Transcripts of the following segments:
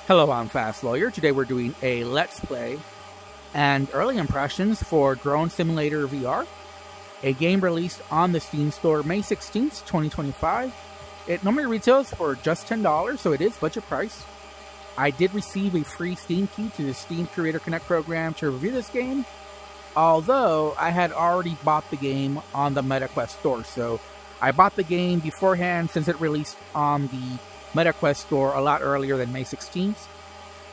Hello, I'm Fast Lawyer. Today we're doing a Let's Play and early impressions for Drone Simulator VR, a game released on the Steam Store May 16th, 2025. It normally retails for just $10, so it is budget price. I did receive a free Steam key to the Steam Creator Connect program to review this game, although I had already bought the game on the MetaQuest store, so I bought the game beforehand since it released on the MetaQuest store a lot earlier than May 16th,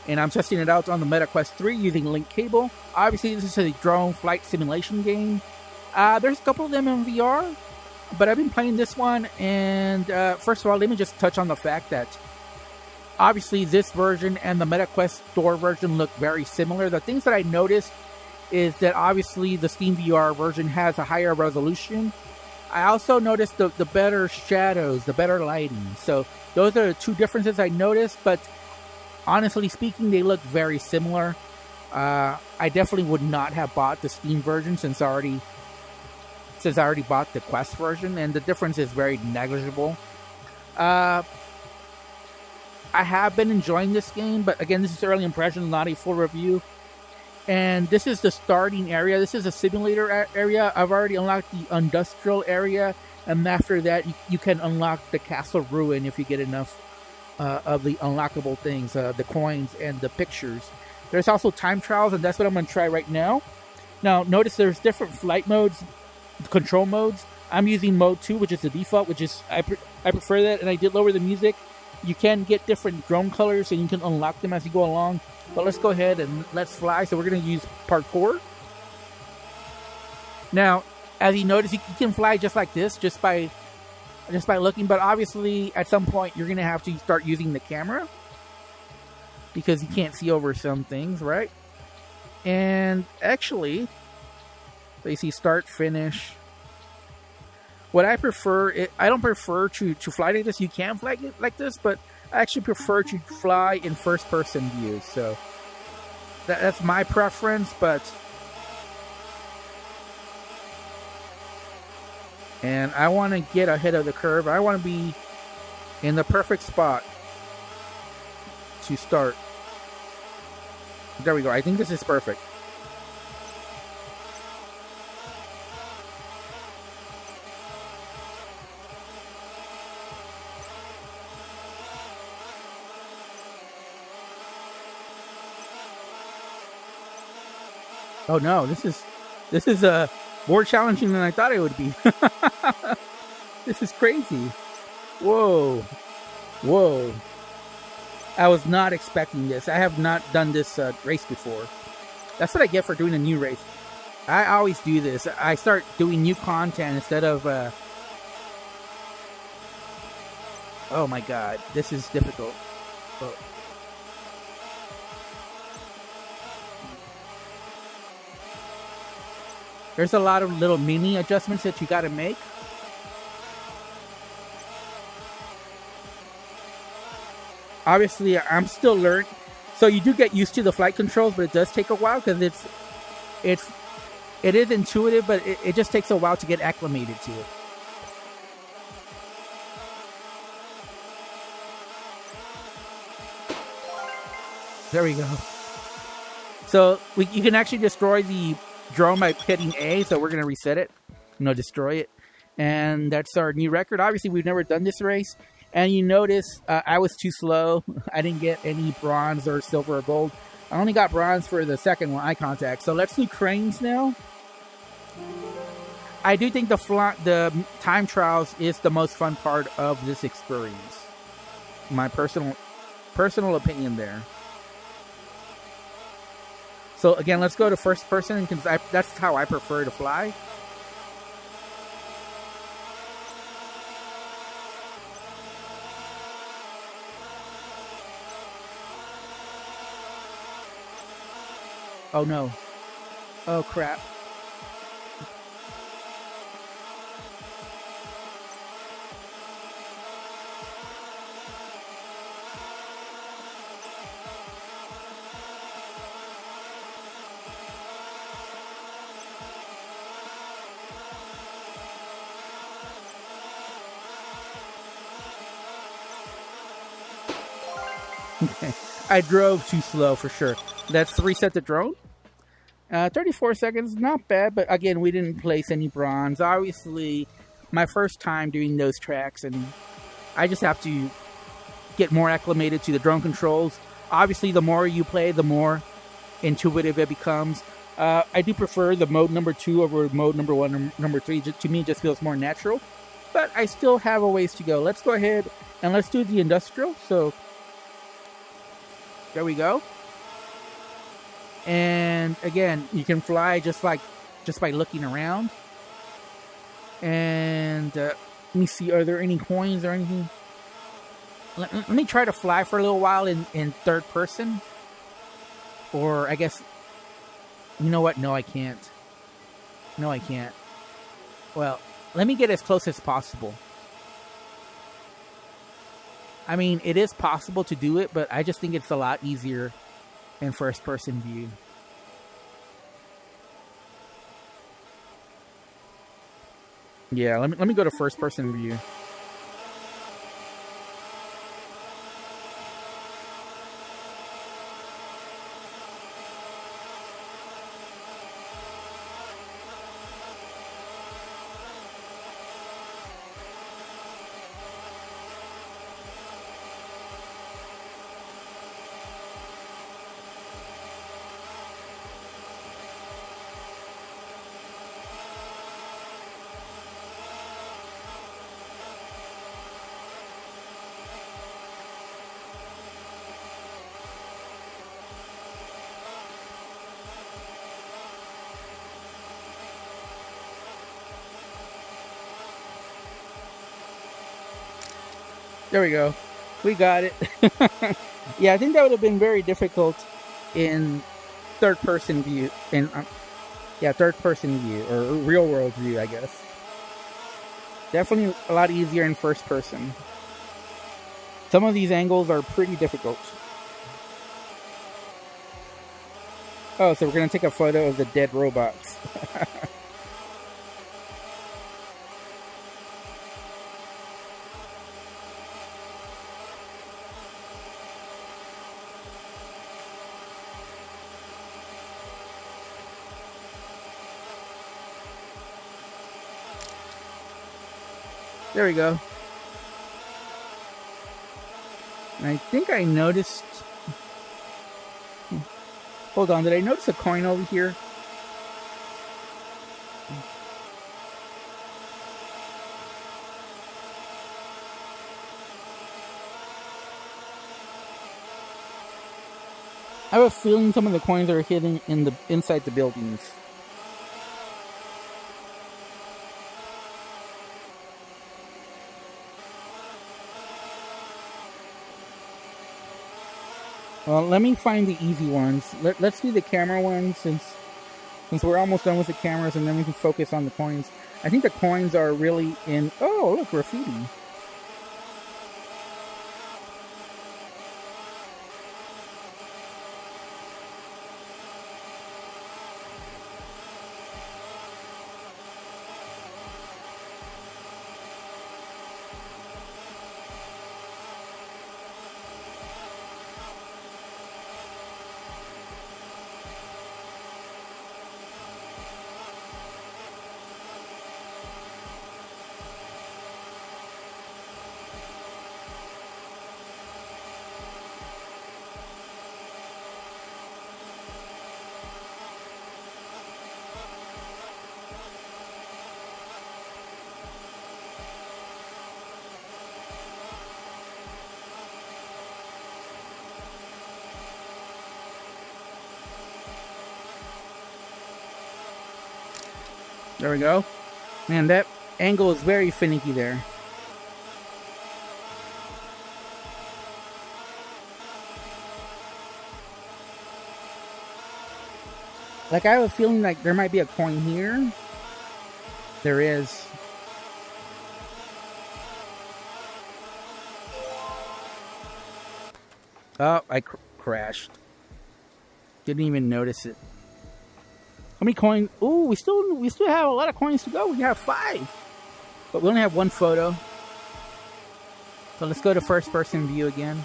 and I'm testing it out on the MetaQuest 3 using link cable. Obviously, this is a drone flight simulation game. There's a couple of them in VR, but I've been playing this one, and first of all, let me just touch on the fact that obviously this version and the MetaQuest store version look very similar. The things that I noticed is that obviously the Steam VR version has a higher resolution. I also noticed the better shadows, the better lighting. So those are the two differences I noticed, but honestly speaking, they look very similar. I definitely would not have bought the Steam version since I already bought the Quest version, and the difference is very negligible. I have been enjoying this game, but again, this is early impressions, not a full review. And this is the starting area. This is a simulator area. I've already unlocked the industrial area, and after that, you can unlock the castle ruin if you get enough of the unlockable things, the coins and the pictures. There's also time trials, and that's what I'm going to try right now. Now, notice there's different flight modes, control modes. I'm using mode 2, which is the default, which is I prefer that, and I did lower the music. You can get different drone colors, and you can unlock them as you go along. But let's go ahead and let's fly. So we're going to use parkour. Now, as you notice, you can fly just like this, just by looking. But obviously, at some point, you're going to have to start using the camera because you can't see over some things, right? And actually, so you see start, finish. What I prefer, I don't prefer to fly like this. You can fly like this, but I actually prefer to fly in first-person view. So that's my preference, and I want to get ahead of the curve. I want to be in the perfect spot to start. There we go. I think this is perfect. Oh no, this is more challenging than I thought it would be. This is crazy. Whoa. I was not expecting this. I have not done this race before. That's what I get for doing a new race. I always do this. I start doing new content instead of... Oh my god, this is difficult. Oh. There's a lot of little mini adjustments that you got to make. Obviously, I'm still learning. So you do get used to the flight controls, but it does take a while because it is intuitive, but it just takes a while to get acclimated to it. There we go. So you can actually destroy the drone by hitting A, so we're going to reset it, destroy it, and that's our new record. Obviously, we've never done this race, and you notice I was too slow. I didn't get any bronze or silver or gold. I only got bronze for the second one, eye contact. So let's do cranes now. I do think the time trials is the most fun part of this experience. My personal opinion there. So again, let's go to first person because that's how I prefer to fly. Oh no. Oh crap. I drove too slow for sure. Let's reset the drone. 34 seconds, not bad, but again, we didn't place any bronze. Obviously, my first time doing those tracks, and I just have to get more acclimated to the drone controls. Obviously, the more you play, the more intuitive it becomes. I do prefer the mode number 2 over mode number 1 and number 3. To me, it just feels more natural. But I still have a ways to go. Let's go ahead and let's do the industrial. So, there we go. And again, you can fly just by looking around. And let me see, are there any coins or anything? Let me try to fly for a little while in third person. Or I guess, you know what? No, I can't. No, I can't. Well, let me get as close as possible. I mean, it is possible to do it, but I just think it's a lot easier in first-person view. Yeah, let me go to first-person view. There we go. We got it. Yeah, I think that would have been very difficult in third-person view. Third-person view, or real-world view, I guess. Definitely a lot easier in first-person. Some of these angles are pretty difficult. Oh, so we're going to take a photo of the dead robots. There we go. And I think I noticed... Hold on, did I notice a coin over here? I have a feeling some of the coins are hidden inside the buildings. Well, let me find the easy ones. Let's do the camera ones since we're almost done with the cameras, and then we can focus on the coins. I think the coins are really in... Oh, look, graffiti. There we go. Man, that angle is very finicky there. Like, I have a feeling like there might be a coin here. There is. Oh, I crashed. Didn't even notice it. How many coins? Ooh, we still have a lot of coins to go. We have 5. But we only have 1 photo. So let's go to first person view again.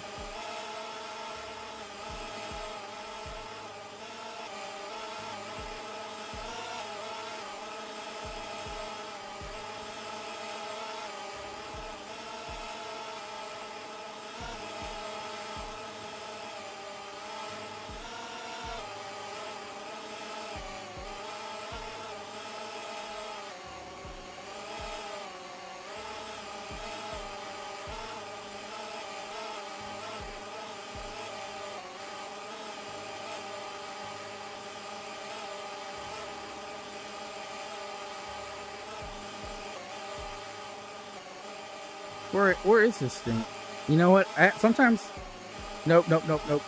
Where is this thing? You know what? Sometimes. Nope. Nope. Nope. Nope.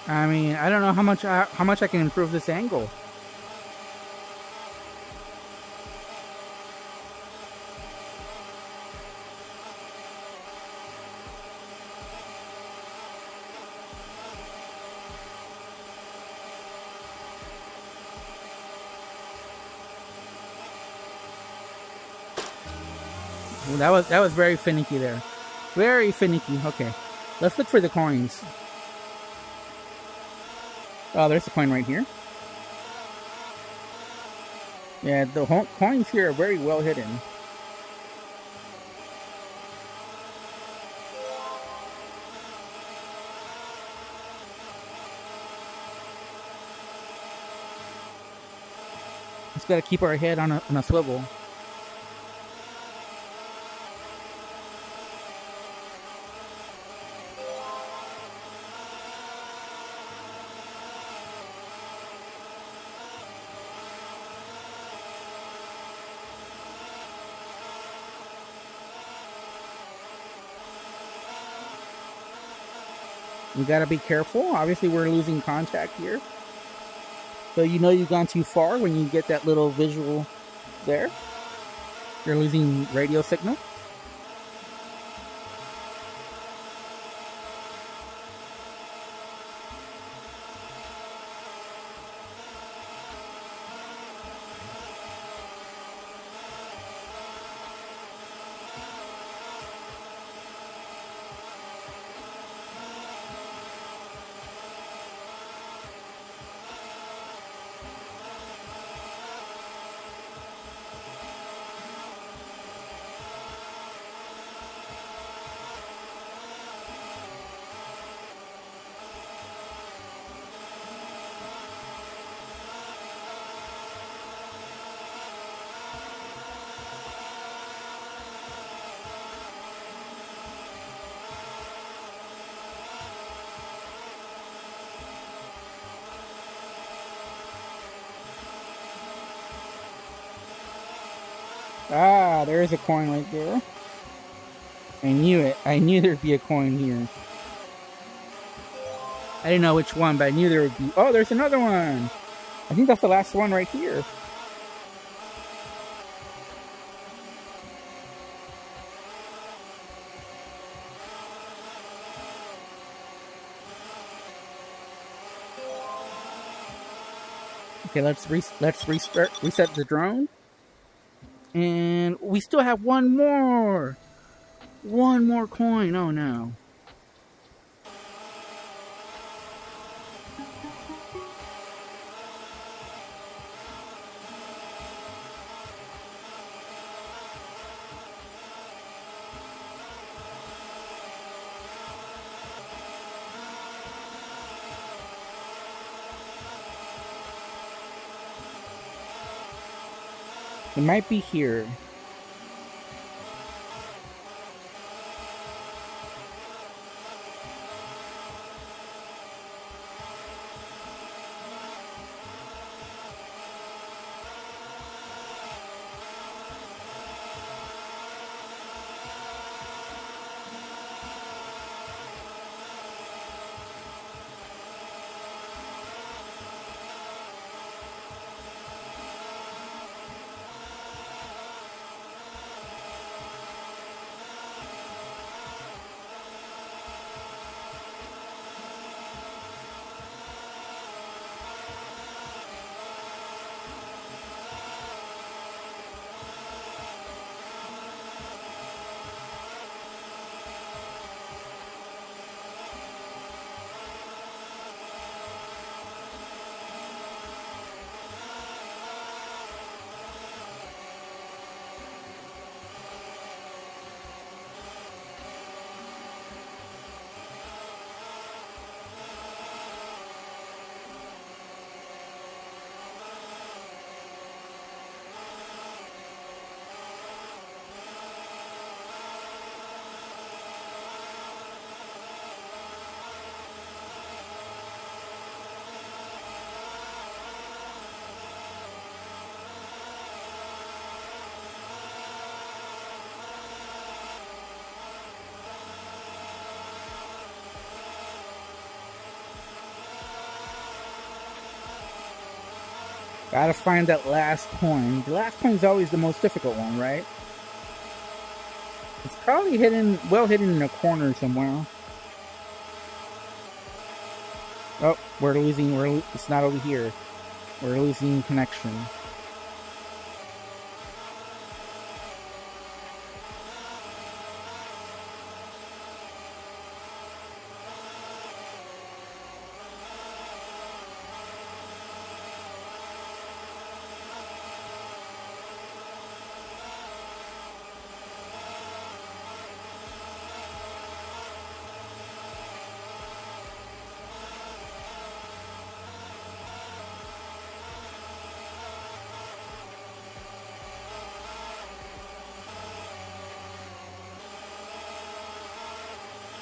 I mean, I don't know how much I can improve this angle. Well, that was very finicky there. Very finicky. Okay. Let's look for the coins. Oh, there's a coin right here. Yeah, the coins here are very well hidden. Just gotta keep our head on a swivel. You gotta be careful. Obviously, we're losing contact here. So you know you've gone too far when you get that little visual there. You're losing radio signal. Ah, there is a coin right there. I knew it. I knew there'd be a coin here. I didn't know which one, but I knew there would be. Oh, there's another one. I think that's the last one right here. Okay, let's reset the drone. And we still have one more coin. Oh no. It might be here. Gotta find that last coin. The last coin is always the most difficult one, right? It's probably hidden, well hidden in a corner somewhere. Oh, we're losing. It's not over here. We're losing connection.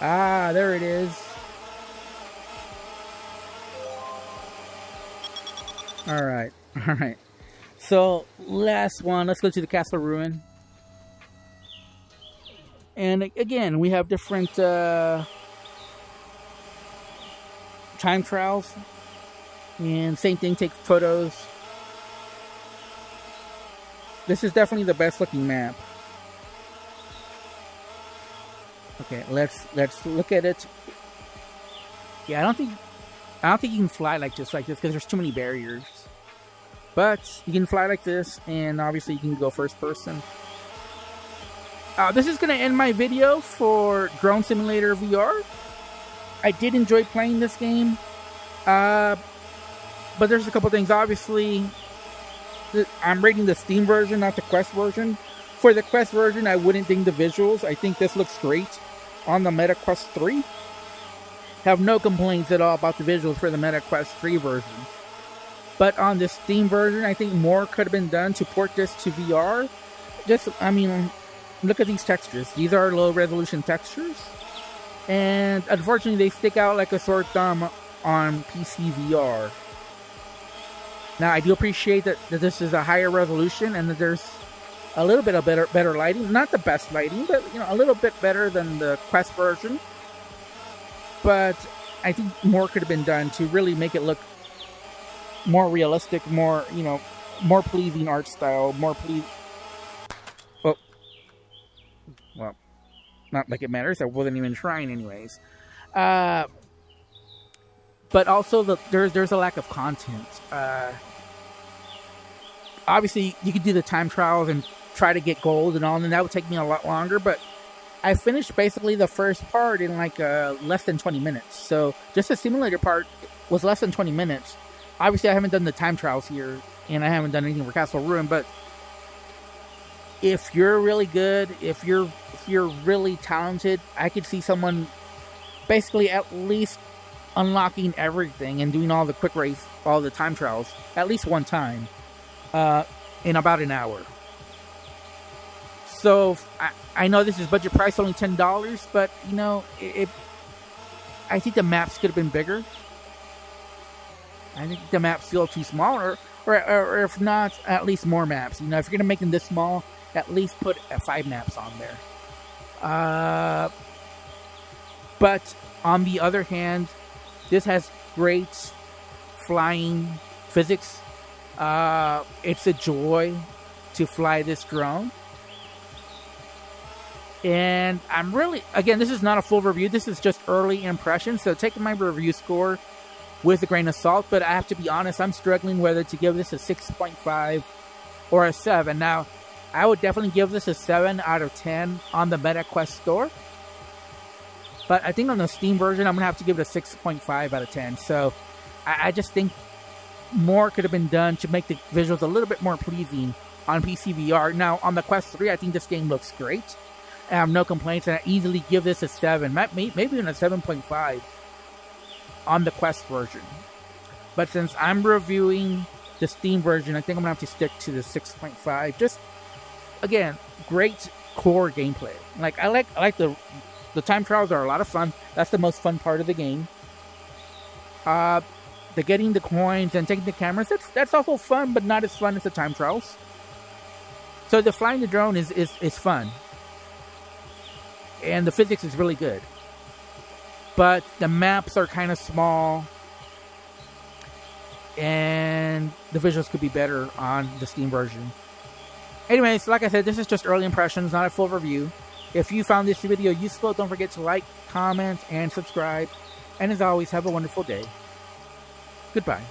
Ah, there it is. Alright, alright. So, last one. Let's go to the Castle Ruin. And again, we have different time trials. And same thing, take photos. This is definitely the best looking map. Okay, let's look at it. Yeah, I don't think you can fly like this because there's too many barriers. But you can fly like this, and obviously you can go first person. This is gonna end my video for Drone Simulator VR. I did enjoy playing this game, but there's a couple things. Obviously, I'm rating the Steam version, not the Quest version. For the Quest version, I wouldn't ding the visuals. I think this looks great on the Meta Quest 3. Have no complaints at all about the visuals for the Meta Quest 3 version. But on the Steam version, I think more could have been done to port this to VR. Look at these textures. These are low resolution textures. And unfortunately, they stick out like a sore thumb on PCVR. Now, I do appreciate that this is a higher resolution and that there's a little bit of better lighting. Not the best lighting, but a little bit better than the Quest version. But I think more could have been done to really make it look more realistic, more pleasing art style, more pleasing. Oh, well, not like it matters. I wasn't even trying, anyways. But also there's a lack of content. Obviously, you could do the time trials and try to get gold and all, and that would take me a lot longer, but I finished basically the first part in like less than 20 minutes. So just the simulator part was less than 20 minutes. Obviously, I haven't done the time trials here, and I haven't done anything for Castle Ruin, but if you're really good, if you're really talented, I could see someone basically at least unlocking everything and doing all the quick race, all the time trials, at least one time. In about an hour. So I know this is budget price, only $10, but I think the maps could have been bigger. I think the maps feel too small, or if not, at least more maps. If you're gonna make them this small, at least put 5 maps on there. But on the other hand, this has great flying physics. It's a joy to fly this drone. And I'm really, again, this is not a full review. This is just early impressions. So take my review score with a grain of salt. But I have to be honest, I'm struggling whether to give this a 6.5 or a 7. Now, I would definitely give this a 7 out of 10 on the MetaQuest store. But I think on the Steam version, I'm going to have to give it a 6.5 out of 10. So I just think more could have been done to make the visuals a little bit more pleasing on PCVR. Now, on the Quest 3, I think this game looks great. I have no complaints, and I easily give this a 7, maybe even a 7.5 on the Quest version. But since I'm reviewing the Steam version, I think I'm going to have to stick to the 6.5. Just, again, great core gameplay. I like the time trials are a lot of fun. That's the most fun part of the game. The getting the coins and taking the cameras, that's also fun, but not as fun as the time trials. So the flying the drone is fun. And the physics is really good. But the maps are kind of small. and the visuals could be better on the Steam version. Anyways, like I said, this is just early impressions, not a full review. If you found this video useful, don't forget to like, comment, and subscribe. And as always, have a wonderful day. Goodbye.